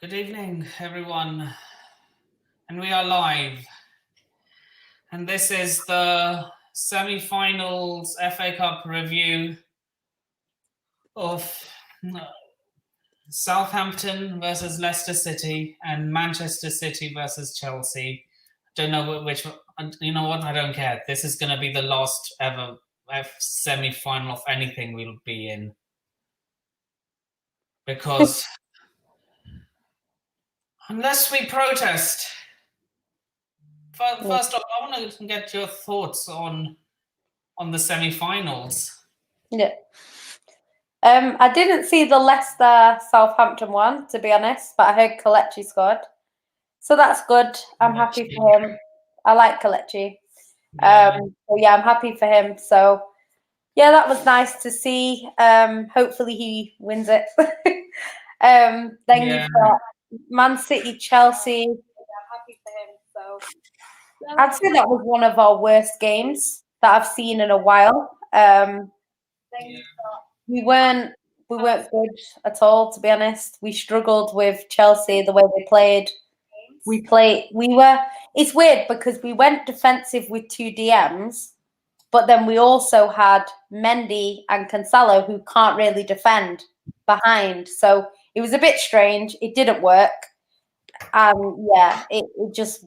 Good evening, everyone. And we are live. And this is the semi-finals FA Cup review of Southampton versus Leicester City and Manchester City versus Chelsea. Don't know which. You know what? I don't care. This is going to be the last ever semi-final of anything we'll be in. Because unless we protest. First off, I want to get your thoughts on the semi-finals. Yeah. I didn't see the Leicester Southampton one, to be honest, but I heard Kelechi scored. So that's good. I'm happy for him. I like Kelechi. I'm happy for him. So yeah, that was nice to see. Hopefully he wins it. Then you've got Man City, Chelsea. I'm happy for him. So I'd say that was one of our worst games that I've seen in a while. We weren't good at all, to be honest. We struggled with Chelsea the way they played. It's weird because we went defensive with two DMs, but then we also had Mendy and Cancelo who can't really defend behind. So it was a bit strange. It didn't work. It just,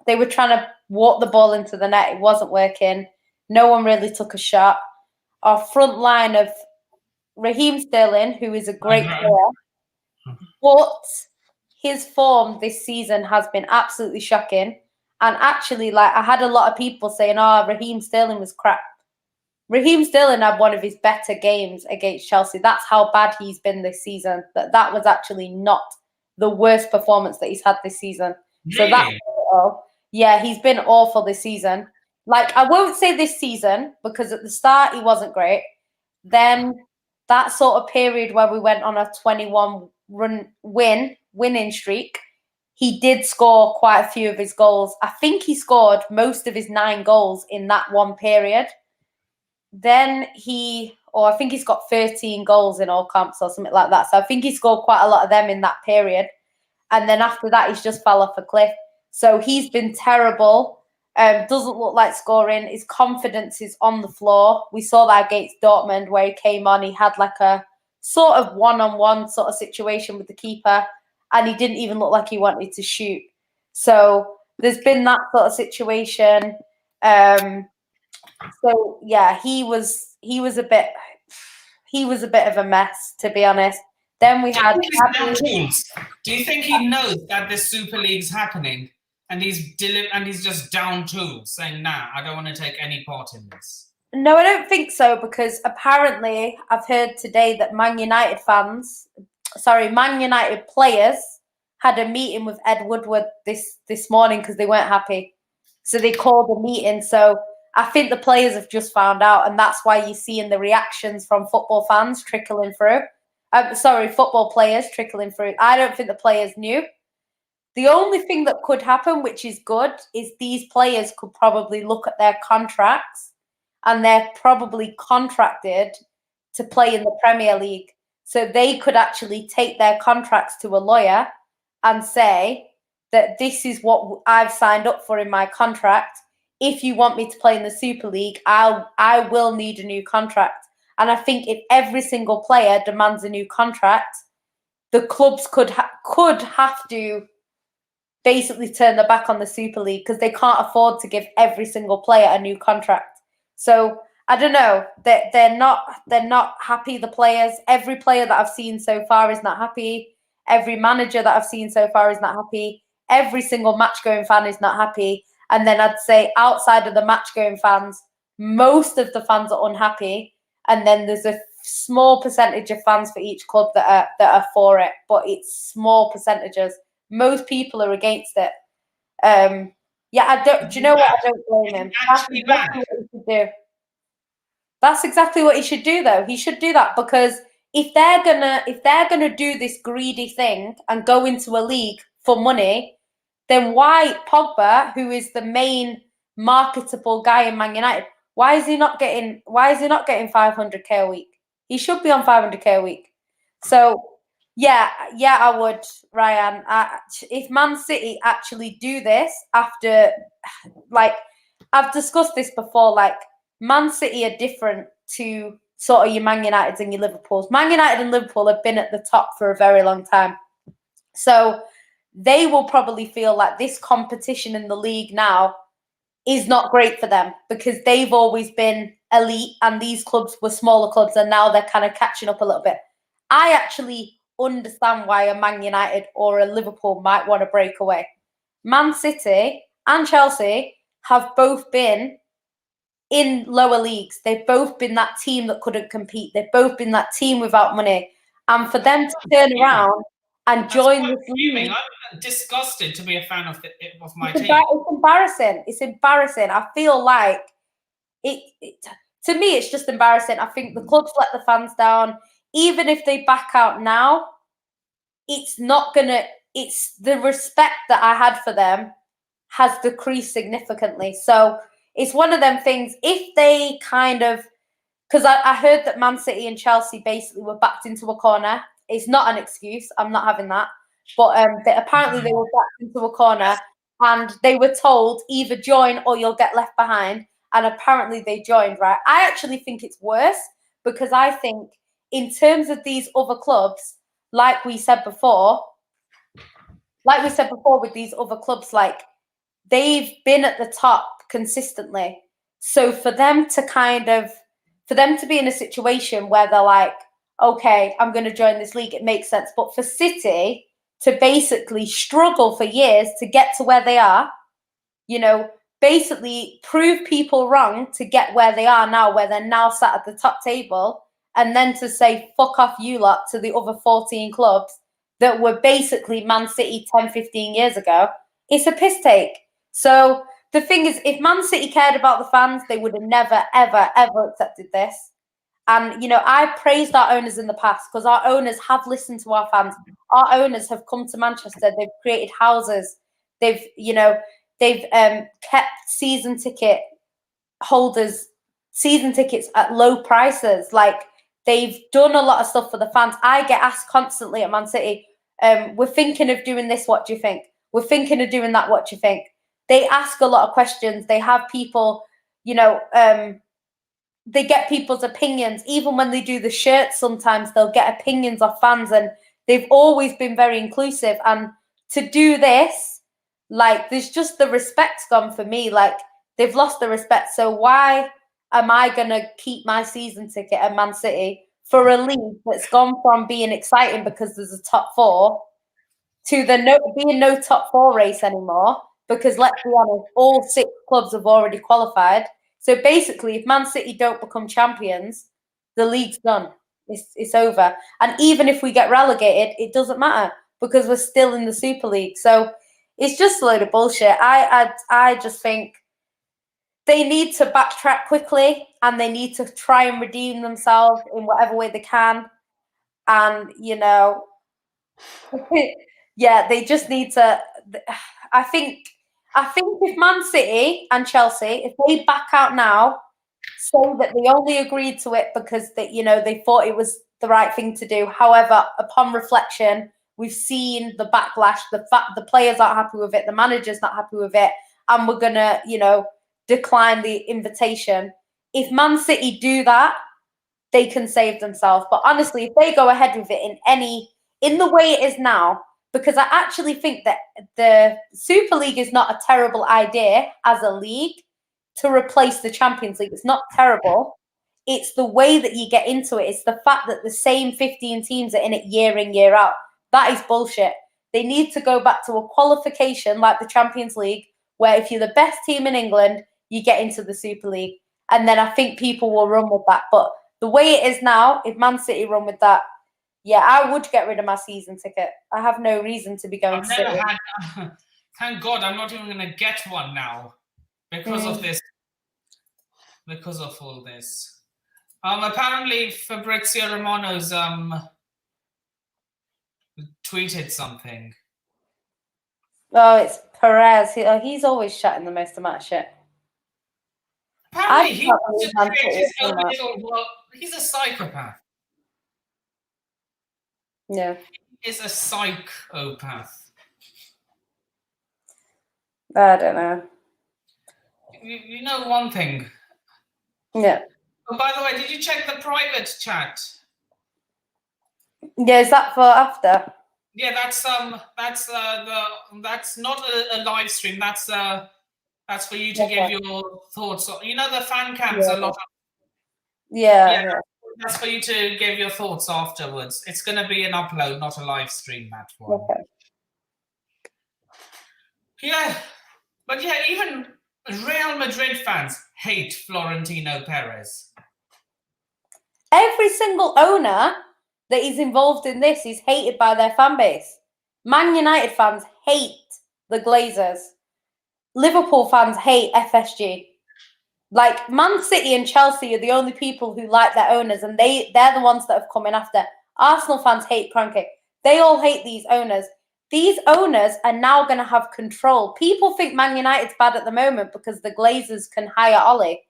they were trying to walk the ball into the net. It wasn't working. No one really took a shot. Our front line of Raheem Sterling, who is a great player, but his form this season has been absolutely shocking. And actually, I had a lot of people saying, Raheem Sterling was crap. Raheem Sterling had one of his better games against Chelsea. That's how bad he's been this season. That was actually not the worst performance that he's had this season. Really? So he's been awful this season. I won't say this season because at the start he wasn't great. Then that sort of period where we went on a 21 winning streak, he did score quite a few of his goals. I think he scored most of his 9 goals in that one period. Then I think he's got 13 goals in all comps or something like that. So I think he scored quite a lot of them in that period. And then after that, he's just fell off a cliff. So he's been terrible. Doesn't look like scoring. His confidence is on the floor. We saw that against Dortmund where he came on. He had a sort of one-on-one sort of situation with the keeper, and he didn't even look like he wanted to shoot. So there's been that sort of situation. He was a bit of a mess, to be honest. Then we had. Do you think he knows that this Super League's happening? And he's just down tools, saying, "Nah, I don't want to take any part in this." No, I don't think so, because apparently I've heard today that Man United players had a meeting with Ed Woodward this morning because they weren't happy. So they called a meeting. So I think the players have just found out, and that's why you're seeing the reactions from football fans trickling through. Football players trickling through. I don't think the players knew. The only thing that could happen, which is good, is these players could probably look at their contracts, and they're probably contracted to play in the Premier League. So they could actually take their contracts to a lawyer and say that this is what I've signed up for in my contract. If you want me to play in the Super League, I will need a new contract. And I think if every single player demands a new contract, the clubs could have to basically turn their back on the Super League because they can't afford to give every single player a new contract. So I don't know. They're not happy, the players. Every player that I've seen so far is not happy. Every manager that I've seen so far is not happy. Every single match-going fan is not happy. And then I'd say outside of the match-going fans, most of the fans are unhappy. And then there's a small percentage of fans for each club that are for it, but it's small percentages. Most people are against it. I don't. Do you know what? I don't blame him. That's exactly what he should do. That's exactly what he should do, though. He should do that because if they're gonna do this greedy thing and go into a league for money, then why Pogba, who is the main marketable guy in Man United, why is he not getting 500k a week? He should be on 500k a week. So Yeah, I would, Ryan. If Man City actually do this after, like, I've discussed this before, like, Man City are different to sort of your Man Uniteds and your Liverpools. Man United and Liverpool have been at the top for a very long time. So they will probably feel like this competition in the league now is not great for them because they've always been elite and these clubs were smaller clubs and now they're kind of catching up a little bit. I actually understand why a Man United or a Liverpool might want to break away. Man City and Chelsea have both been in lower leagues. They've both been that team that couldn't compete. They've both been that team without money. And for them to turn around and join this league, I'm disgusted to be a fan of my it's team. It's embarrassing. It's embarrassing. I feel like it to me, it's just embarrassing. I think the clubs let the fans down. Even if they back out now, it's not gonna. It's the respect that I had for them has decreased significantly. So it's one of them things. If they kind of, because I heard that Man City and Chelsea basically were backed into a corner. It's not an excuse. I'm not having that. But apparently they were backed into a corner and they were told either join or you'll get left behind. And apparently they joined, right? I actually think it's worse because I think in terms of these other clubs, like we said before with these other clubs, like they've been at the top consistently. So for them to be in a situation where they're like, okay, I'm going to join this league, it makes sense. But for City to basically struggle for years to get to where they are, basically prove people wrong to get where they are now, where they're now sat at the top table, and then to say, fuck off you lot to the other 14 clubs that were basically Man City 10, 15 years ago, it's a piss take. So the thing is, if Man City cared about the fans, they would have never, ever, ever accepted this. And, I praised our owners in the past because our owners have listened to our fans. Our owners have come to Manchester. They've created houses. They've kept season ticket holders season tickets at low prices. Like, they've done a lot of stuff for the fans. I get asked constantly at Man City, we're thinking of doing this, what do you think? We're thinking of doing that, what do you think? They ask a lot of questions. They have people, they get people's opinions. Even when they do the shirts, sometimes they'll get opinions of fans, and they've always been very inclusive. And to do this, like, there's just the respect's gone for me. Like, they've lost the respect. So why am I gonna keep my season ticket at Man City for a league that's gone from being exciting because there's a top four to being no top four race anymore? Because let's be honest, all 6 clubs have already qualified. So basically, if Man City don't become champions, the league's done. It's over. And even if we get relegated, it doesn't matter because we're still in the Super League. So it's just a load of bullshit. I just think they need to backtrack quickly and they need to try and redeem themselves in whatever way they can. And, yeah, they just need to. I think if Man City and Chelsea, if they back out now, say that they only agreed to it because they thought it was the right thing to do. However, upon reflection, we've seen the backlash. The fact the players aren't happy with it, the manager's not happy with it, and we're gonna, decline the invitation. If Man City do that, they can save themselves. But honestly, if they go ahead with it in the way it is now, because I actually think that the Super League is not a terrible idea as a league to replace the Champions League. It's not terrible. It's the way that you get into it. It's the fact that the same 15 teams are in it year in, year out. That is bullshit. They need to go back to a qualification like the Champions League, where if you're the best team in England, you get into the Super League. And then I think people will run with that. But the way it is now, if Man City run with that, yeah, I would get rid of my season ticket. I have no reason to be going to City. Thank God I'm not even going to get one now because of this. Because of all this. Apparently Fabrizio Romano's tweeted something. Oh, it's Perez. He's always chatting the most amount of shit. Apparently he wants to create his own little world. He's a psychopath. Yeah. is a psychopath? I don't know. You know one thing. Yeah. Oh, by the way, did you check the private chat? Yeah, is that for after? Yeah, that's that's not a live stream. That's for you to give your thoughts. You know the fan cams Yeah. a lot of Yeah. that's for you to give your thoughts afterwards. It's going to be an upload, not a live stream. That one. Okay. Yeah, but yeah, even Real Madrid fans hate Florentino Perez. Every single owner that is involved in this is hated by their fan base. Man United fans hate the Glazers. Liverpool fans hate FSG. Like Man City and Chelsea are the only people who like their owners, and they're the ones that have come in after. Arsenal fans hate Kroenke. They all hate these owners. These owners are now going to have control. People think Man United's bad at the moment because the Glazers can hire Ollie.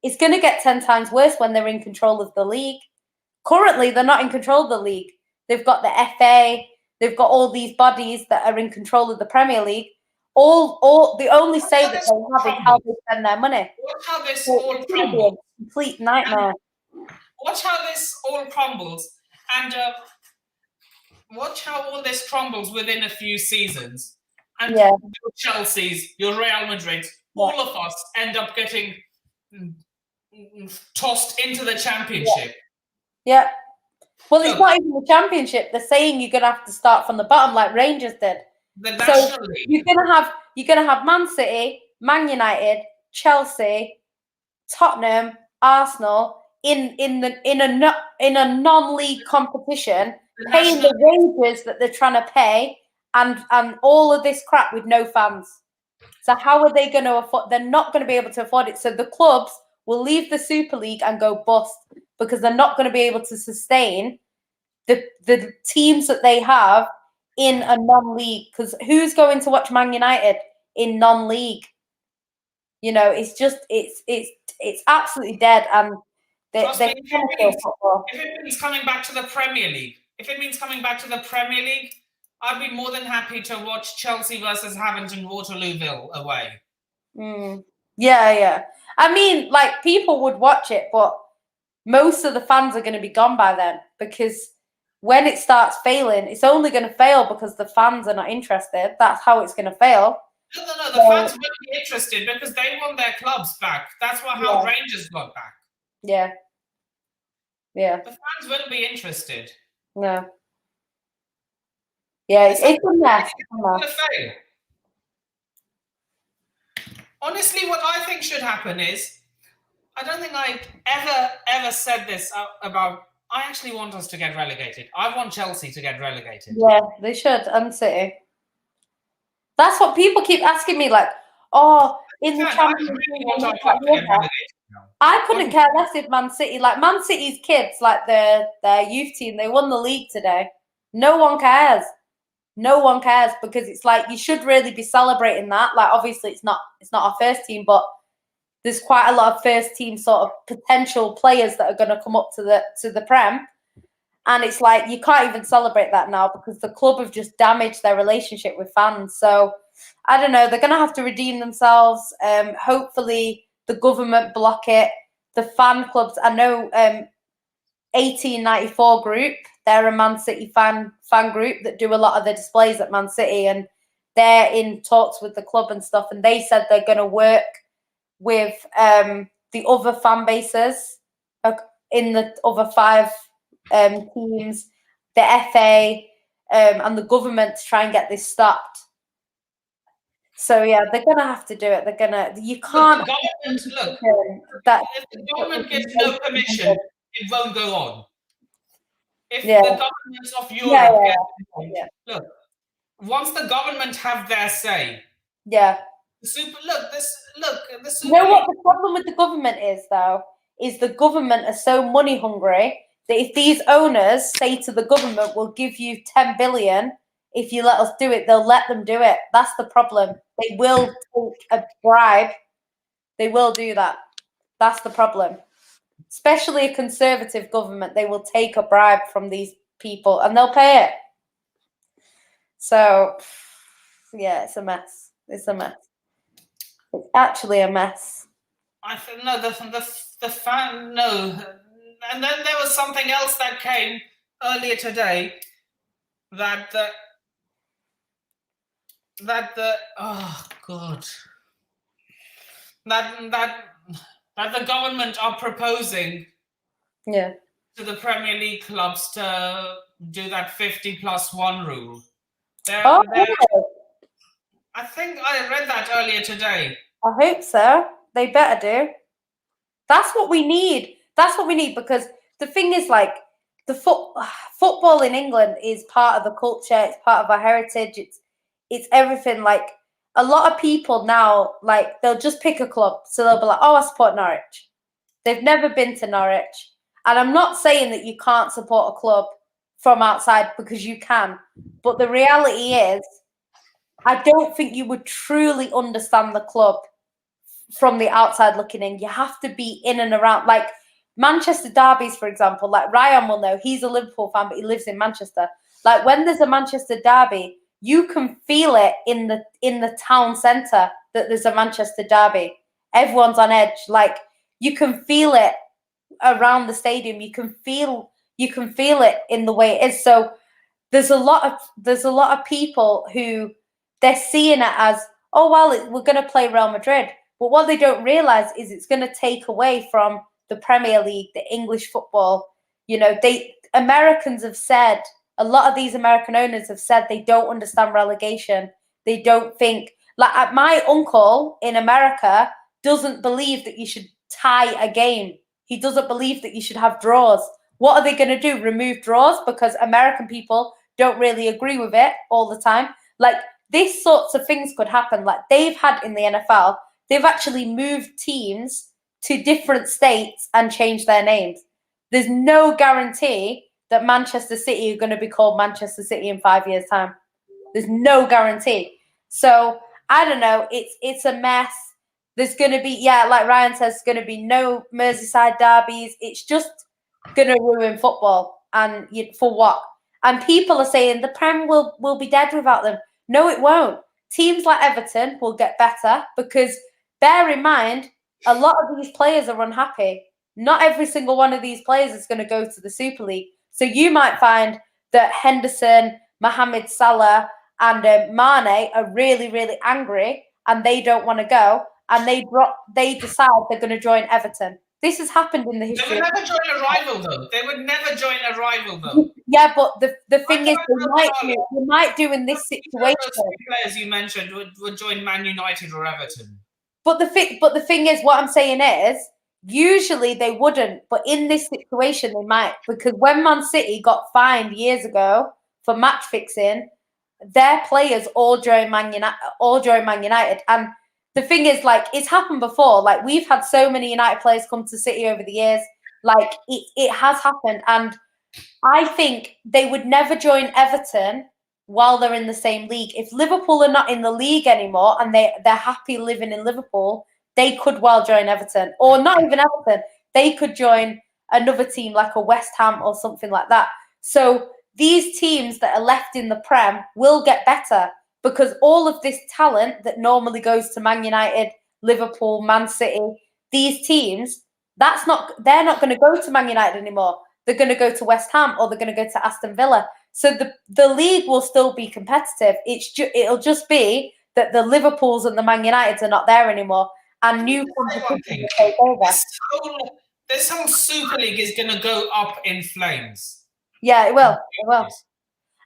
It's going to get 10 times worse when they're in control of the league. Currently, they're not in control of the league. They've got the FA. They've got all these bodies that are in control of the Premier League. All the only say that they have is how they spend their money. Watch how this So all it's going to be crumbles. a complete nightmare. Watch how this all crumbles, and watch how all this crumbles within a few seasons. And Yeah. your Chelsea's, your Real Madrid, all of us end up getting tossed into the Championship. Yeah. Well, it's not even the Championship. They're saying you're going to have to start from the bottom like Rangers did. The National League. You're gonna have Man City, Man United, Chelsea, Tottenham, Arsenal in a non-league competition, paying the wages that they're trying to pay, and all of this crap with no fans. So how are they going to afford? They're not going to be able to afford it. So the clubs will leave the Super League and go bust because they're not going to be able to sustain the teams that they have in a non-league. Because who's going to watch Man United in non-league? You know, it's just it's absolutely dead. And if it means coming back to the Premier League, I'd be more than happy to watch Chelsea versus Havant Waterlooville away. Yeah. I mean, like, people would watch it, but most of the fans are going to be gone by then, because when it starts failing, it's only going to fail because the fans are not interested. That's how it's going to fail. No. The fans won't be interested because they want their clubs back. That's how Rangers got back. Yeah. The fans won't be interested. No. Yeah, it's a mess. Honestly, what I think should happen is, I don't think I ever said this about. I actually want us to get relegated. I want Chelsea to get relegated. Yeah, they should, and City. That's what people keep asking me, like, oh, in the Champions League. I couldn't care less if Man City, like Man City's kids, like their youth team, they won the league today. No one cares. No one cares, because it's like you should really be celebrating that. Like, obviously it's not our first team, but there's quite a lot of first team sort of potential players that are going to come up to the Prem. And it's like, you can't even celebrate that now because the club have just damaged their relationship with fans. So, I don't know. They're going to have to redeem themselves. Hopefully, the government block it. The fan clubs, I know 1894 group, they're a Man City fan group that do a lot of the displays at Man City. And they're in talks with the club and stuff. And they said they're going to work with the other fan bases in the other 5 teams, the FA, and the government to try and get this stopped. So yeah, they're gonna have to do it. You can't. If the government gives no permission, it won't go on. If the governments of Europe look, once the government have their say, the you know what the problem with the government is, though, is the government are so money hungry that if these owners say to the government, we'll give you 10 billion if you let us do it, they'll let them do it. That's the problem. They will take a bribe. They will do that. That's the problem. Especially a conservative government, they will take a bribe from these people and they'll pay it. So, yeah, it's a mess. It's a mess. It's actually a mess. I think no, the fan no, and then there was something else that came earlier today that the oh god that the government are proposing Yeah. to the Premier League clubs to do that 50+1 rule. Oh, They're, I think I read that earlier today. I hope so. They better do. That's what we need. That's what we need, because the thing is, like, the football in England is part of the culture. It's part of our heritage. It's everything. Like, a lot of people now, like, they'll just pick a club. So they'll be like, oh, I support Norwich. They've never been to Norwich. And I'm not saying that you can't support a club from outside, because you can. But the reality is, I don't think you would truly understand the club from the outside looking in. You have to be in and around, like Manchester derbies, for example. Like Ryan will know, he's a Liverpool fan, but he lives in Manchester. Like when there's a Manchester derby, you can feel it in the town centre that there's a Manchester derby. Everyone's on edge. Like you can feel it around the stadium. You can feel it in the way it is. So there's a lot of people who they're seeing it as, oh well, we're going to play Real Madrid. But what they don't realize is it's going to take away from the Premier League, the English football. You know, Americans have said, a lot of these American owners have said they don't understand relegation. They don't think, like my uncle in America doesn't believe that you should tie a game. He doesn't believe that you should have draws. What are they going to do? Remove draws? Because American people don't really agree with it all the time. Like these sorts of things could happen. Like they've had in the NFL, they've actually moved teams to different states and changed their names. There's no guarantee that Manchester City are going to be called Manchester City in 5 years' time. There's no guarantee. So I don't know. It's a mess. There's going to be, yeah, like Ryan says, going to be no Merseyside derbies. It's just going to ruin football. And for what? And people are saying the Prem will be dead without them. No, it won't. Teams like Everton will get better because bear in mind, a lot of these players are unhappy. Not every single one of these players is going to go to the Super League. So you might find that Henderson, Mohamed Salah, and Mane are really, really angry and they don't want to go, and they decide they're going to join Everton. This has happened in the history. They would never join a rival, though. They would never join a rival, though. Yeah, but the thing is, they might do in this situation. Those players you mentioned would join Man United or Everton. But the thing is, what I'm saying is, usually they wouldn't, but in this situation they might, because when Man City got fined years ago for match fixing, their players all joined Man United, and the thing is, like, it's happened before. Like, we've had so many United players come to City over the years. Like, it has happened, and I think they would never join Everton while they're in the same league. If Liverpool are not in the league anymore and they're happy living in Liverpool, they could well join Everton. Or not even Everton. They could join another team like a West Ham or something like that. So these teams that are left in the Prem will get better because all of this talent that normally goes to Man United, Liverpool, Man City, these teams, they're not going to go to Man United anymore. They're going to go to West Ham or they're going to go to Aston Villa. So the league will still be competitive. It'll just be that the Liverpools and the Man Uniteds are not there anymore, and new competition will take over. This whole Super League is going to go up in flames. Yeah, it will. It will.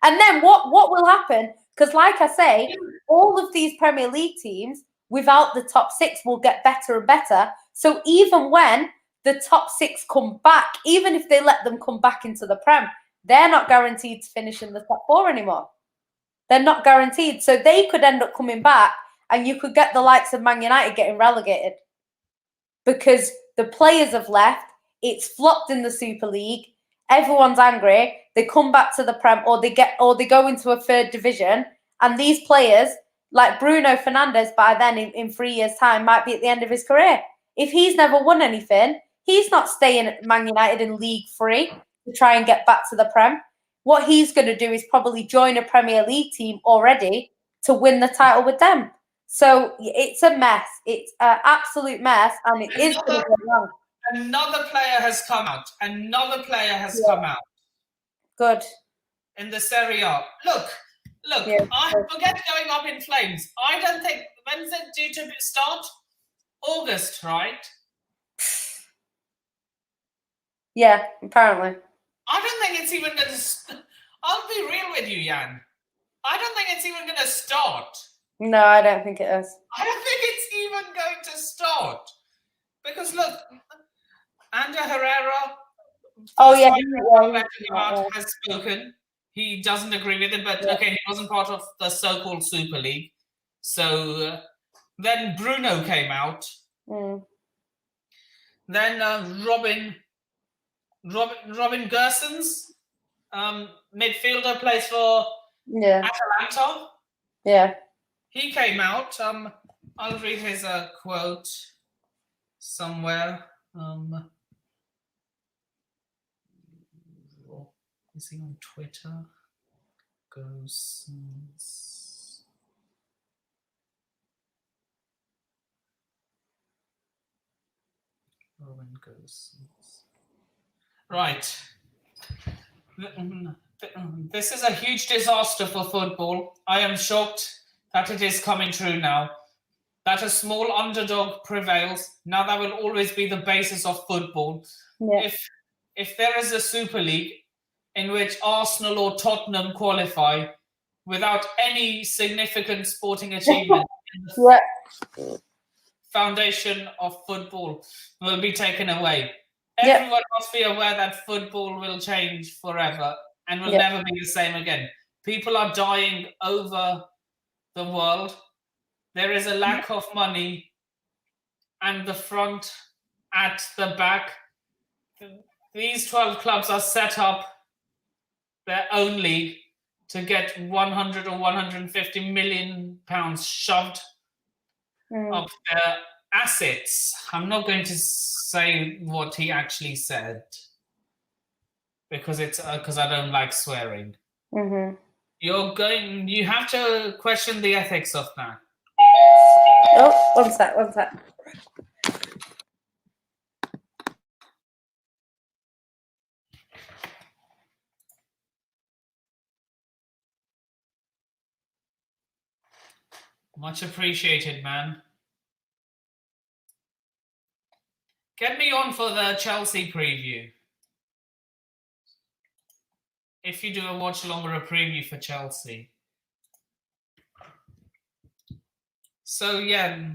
And then what will happen? Because, like I say, all of these Premier League teams, without the top six, will get better and better. So even when the top six come back, even if they let them come back into the Prem, they're not guaranteed to finish in the top four anymore. They're not guaranteed. So they could end up coming back and you could get the likes of Man United getting relegated because the players have left. It's flopped in the Super League. Everyone's angry. They come back to the Prem or they go into a third division. And these players, like Bruno Fernandes, by then in 3 years' time, might be at the end of his career. If he's never won anything, he's not staying at Man United in League 3 to try and get back to the Prem. what he's going to do is probably join a Premier League team already to win the title with them. So it's a mess. It's an absolute mess, and it is going to go wrong. Another player has come out. Another player has come out. Good. In the Serie A. Look, I forget going up in flames. I don't think, when's it due to start? August, right? Yeah, apparently. I don't think it's even going to, I'll be real with you, Jan. I don't think it's even going to start. No, I don't think it is. I don't think it's even going to start. Because look, Ander Herrera, has spoken. He doesn't agree with it, but okay, he wasn't part of the so-called Super League. So then Bruno came out. Then Robin Gersons, midfielder, plays for Atalanta. Yeah. He came out. I'll read his quote somewhere. Is he on Twitter? Gersons. Robin Gersons. Right. This is a huge disaster for football. I am shocked that it is coming true now. That a small underdog prevails. Now that will always be the basis of football. Yeah. If there is a Super League in which Arsenal or Tottenham qualify without any significant sporting achievement, foundation of football will be taken away. Everyone must be aware that football will change forever and will never be the same again. People are dying over the world. There is a lack of money, and the front at the back. These 12 clubs are set up their own league to get 100 or 150 million pounds shoved up their assets. I'm not going to say what he actually said because it's because I don't like swearing. You have to question the ethics of that. Oh, one sec. Much appreciated, man. Get me on for the Chelsea preview. If you do a watch along or a preview for Chelsea. So, yeah.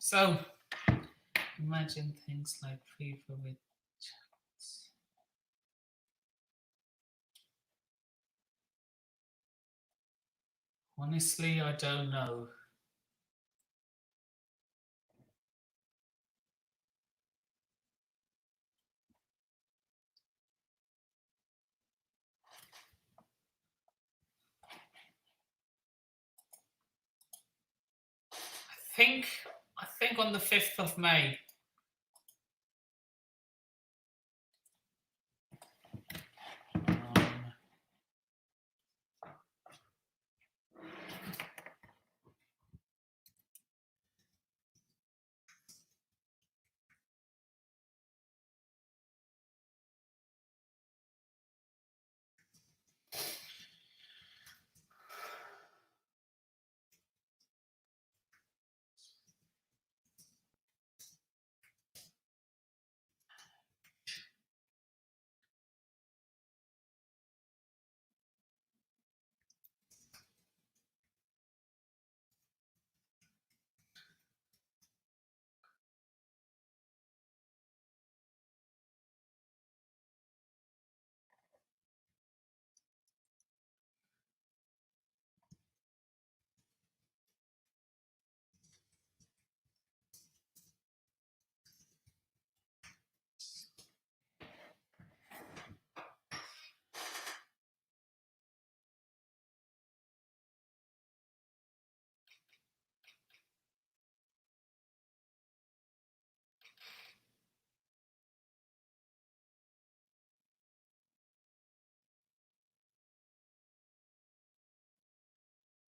So, imagine things like FIFA with chats. Honestly, I don't know. I think on the 5th of May.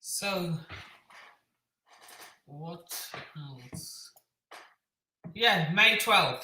So, what else? Yeah, May 12th.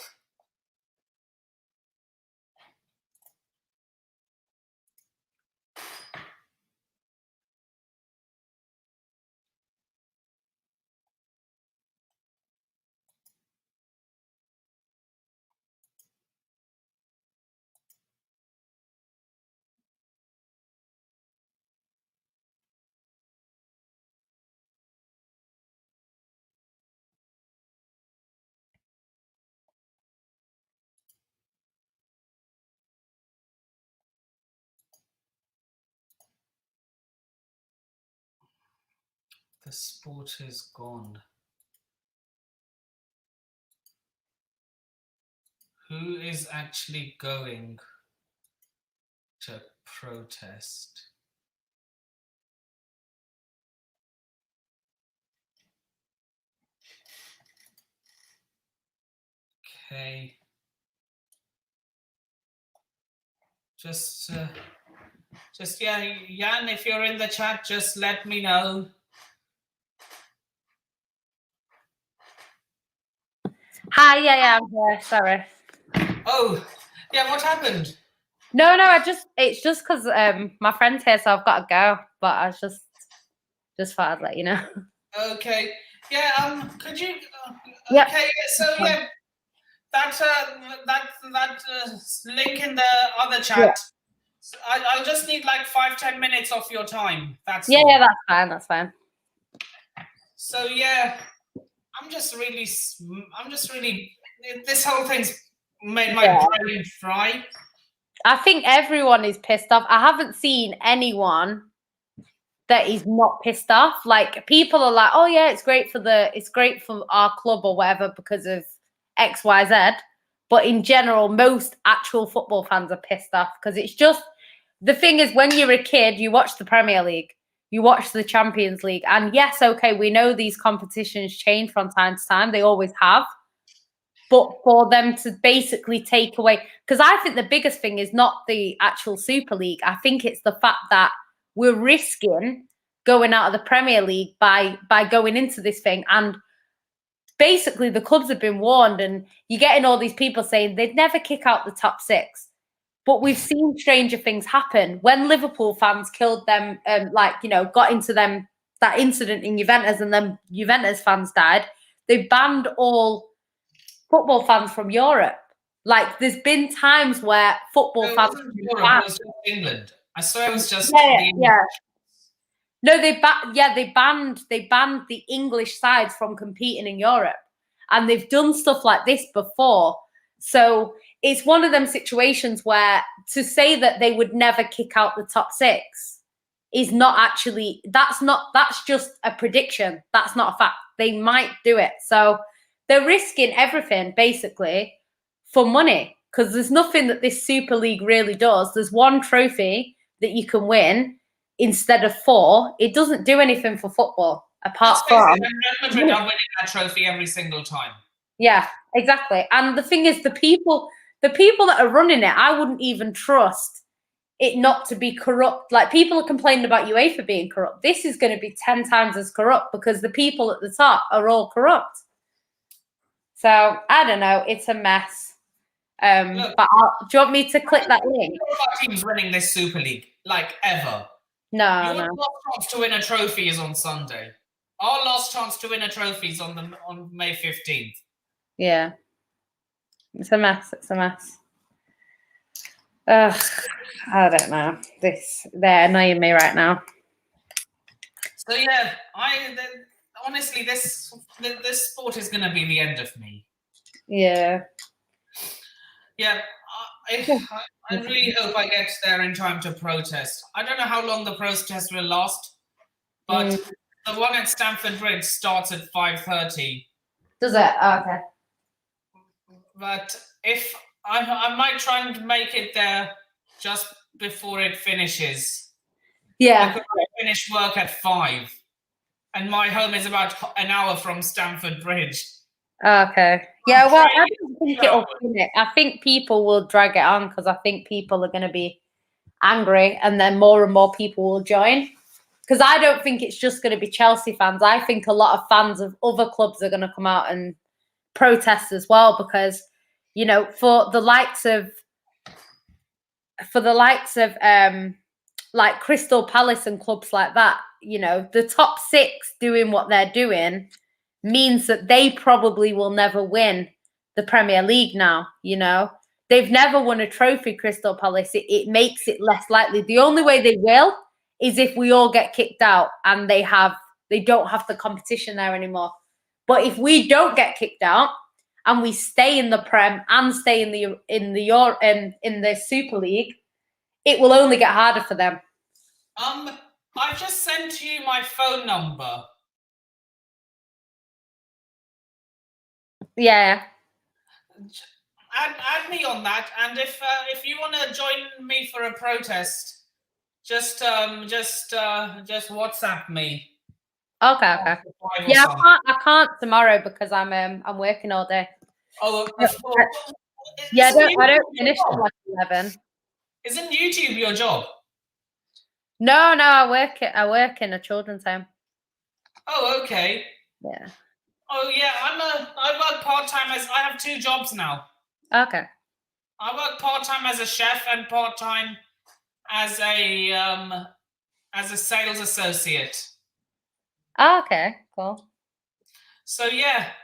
The sport is gone. Who is actually going to protest? Okay. Just yeah, Jan, if you're in the chat, just let me know. Hi, yeah, I'm here. Sorry. Oh, yeah, what happened? No, it's just because my friend's here, so I've got to go. But I was just thought I'd let you know. Okay. Yeah, could you Yep. okay, so yeah, that link in the other chat. I'll just need like 5-10 minutes of your time. That's all. Yeah, that's fine. That's fine. So yeah, I'm just really, this whole thing's made my brain fry. I think everyone is pissed off. I haven't seen anyone that is not pissed off. Like people are like, oh yeah, it's great for our club or whatever because of X, Y, Z. But in general, most actual football fans are pissed off because it's just the thing is when you're a kid, you watch the Premier League, you watch the Champions League, and yes, okay, we know these competitions change from time to time. They always have. But for them to basically take away, because I think the biggest thing is not the actual Super League. I think it's the fact that we're risking going out of the Premier League by going into this thing. And basically the clubs have been warned, and you're getting all these people saying they'd never kick out the top six. But we've seen stranger things happen. When Liverpool fans killed them, got into them, that incident in Juventus, and then Juventus fans died, they banned all football fans from Europe. Like, there's been times where football fans. It was just England. I swear it was just yeah. No, they banned the English sides from competing in Europe, and they've done stuff like this before. So it's one of them situations where to say that they would never kick out the top six is not actually. That's just a prediction. That's not a fact. They might do it. So they're risking everything basically for money because there's nothing that this Super League really does. There's one trophy that you can win instead of 4. It doesn't do anything for football apart from Real Madrid are winning that trophy every single time. Yeah, exactly. And the thing is, the people that are running it, I wouldn't even trust it not to be corrupt. Like, people are complaining about UEFA being corrupt. This is going to be 10 times as corrupt because the people at the top are all corrupt. So I don't know. It's a mess. Look, but do you want me to click that link? Our team's winning this Super League, like ever. No. Your last chance to win a trophy is on Sunday. Our last chance to win a trophy is on May 15th. Yeah. It's a mess. It's a mess. Ugh, I don't know. They're annoying me right now. So yeah, honestly, this sport is going to be the end of me. Yeah. Yeah, I really hope I get there in time to protest. I don't know how long the protest will last, but the one at Stamford Bridge starts at 5:30. Does it? Oh, okay. But if I might try and make it there just before it finishes. Yeah. Because I finish work at 5, and my home is about an hour from Stamford Bridge. Okay. Yeah, well, I don't think it'll finish. I think people will drag it on because I think people are going to be angry, and then more and more people will join. because I don't think it's just going to be Chelsea fans. I think a lot of fans of other clubs are going to come out and protest as well, because, you know, for the likes of like Crystal Palace and clubs like that, you know, the top 6 doing what they're doing means that they probably will never win the Premier League now, you know. They've never won a trophy, Crystal Palace. It makes it less likely. The only way they will is if we all get kicked out and they don't have the competition there anymore. But if we don't get kicked out and we stay in the Prem and stay in the Super League, it will only get harder for them. I've just sent you my phone number. Yeah. Add me on that, and if you want to join me for a protest, just WhatsApp me. Okay. Yeah, I can't tomorrow because I'm working all day. Oh, yeah, I don't finish till like 11. Isn't YouTube your job? No, I work in a children's home. Oh, okay. Yeah. Oh, yeah. I work part-time I have 2 jobs now. Okay. I work part-time as a chef and part-time as a sales associate. Oh, okay, cool. So yeah,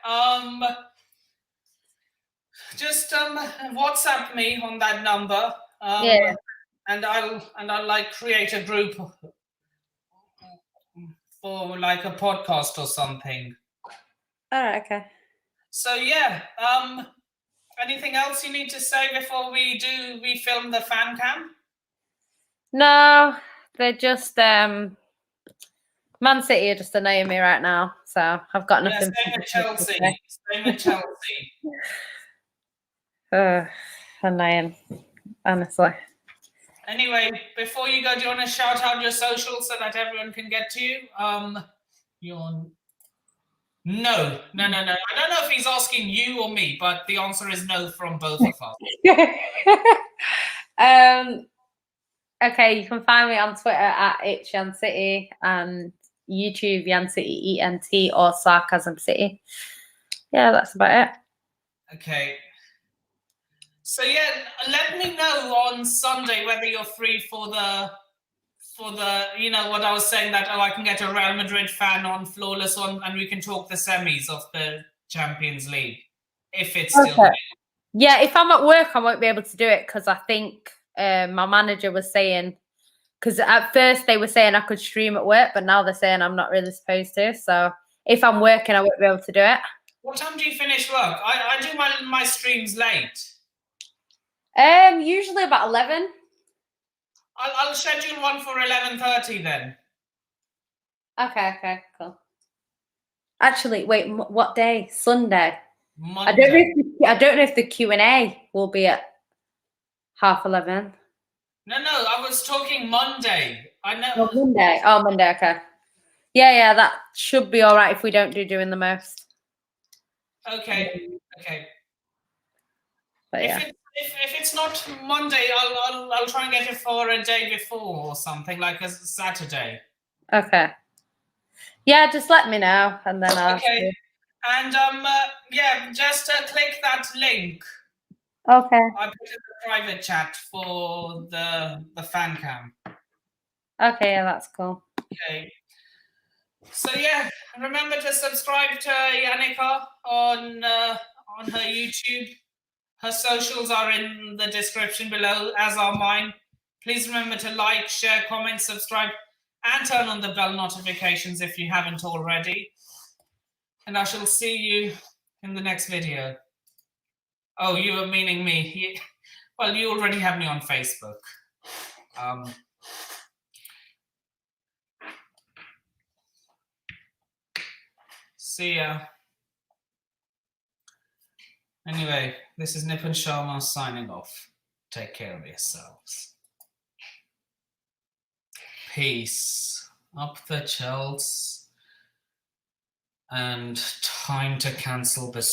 just WhatsApp me on that number. Yeah. And I'll like create a group for like a podcast or something. All right, okay. So yeah, anything else you need to say before we film the fan cam? No, they're just Man City are just annoying me right now, so I've got nothing. Yeah, same with Chelsea. Same with Chelsea. Annoying, honestly. Anyway, before you go, do you want to shout out your socials so that everyone can get to you? No. I don't know if he's asking you or me, but the answer is no from both of us. Okay, you can find me on Twitter at @YanCity and YouTube YanCity ENT or Sarcasm City. Yeah, that's about it. Okay. So yeah, let me know on Sunday whether you're free for the you know what I was saying, that I can get a Real Madrid fan on Flawless on and we can talk the semis of the Champions League if it's still there. Yeah, if I'm at work, I won't be able to do it because I think my manager was saying, because at first they were saying I could stream at work, but now they're saying I'm not really supposed to. So if I'm working, I won't be able to do it. What time do you finish work? I do my streams late. Usually about 11. I'll schedule one for 11:30 then. Okay, cool. Actually, wait, what day? Sunday. Monday. I don't know if the Q&A will be at 11:30. No, I was talking Monday. I know. Oh, Monday. Oh, Monday. Okay. Yeah, that should be all right if we don't do doing the most. Okay. But yeah. If it's not Monday, I'll try and get it for a day before or something, like a Saturday. Okay. Yeah, just let me know and then I'll. Okay. And yeah, just click that link. Okay. I put in the private chat for the fan cam. Okay, yeah, that's cool. Okay. So yeah, remember to subscribe to Yannicka on her YouTube. Her socials are in the description below, as are mine. Please remember to like, share, comment, subscribe, and turn on the bell notifications if you haven't already. And I shall see you in the next video. Oh, you are meaning me. Well, you already have me on Facebook. See ya. Anyway, this is Nipun Sharma signing off. Take care of yourselves. Peace. Up the Chels. And time to cancel this.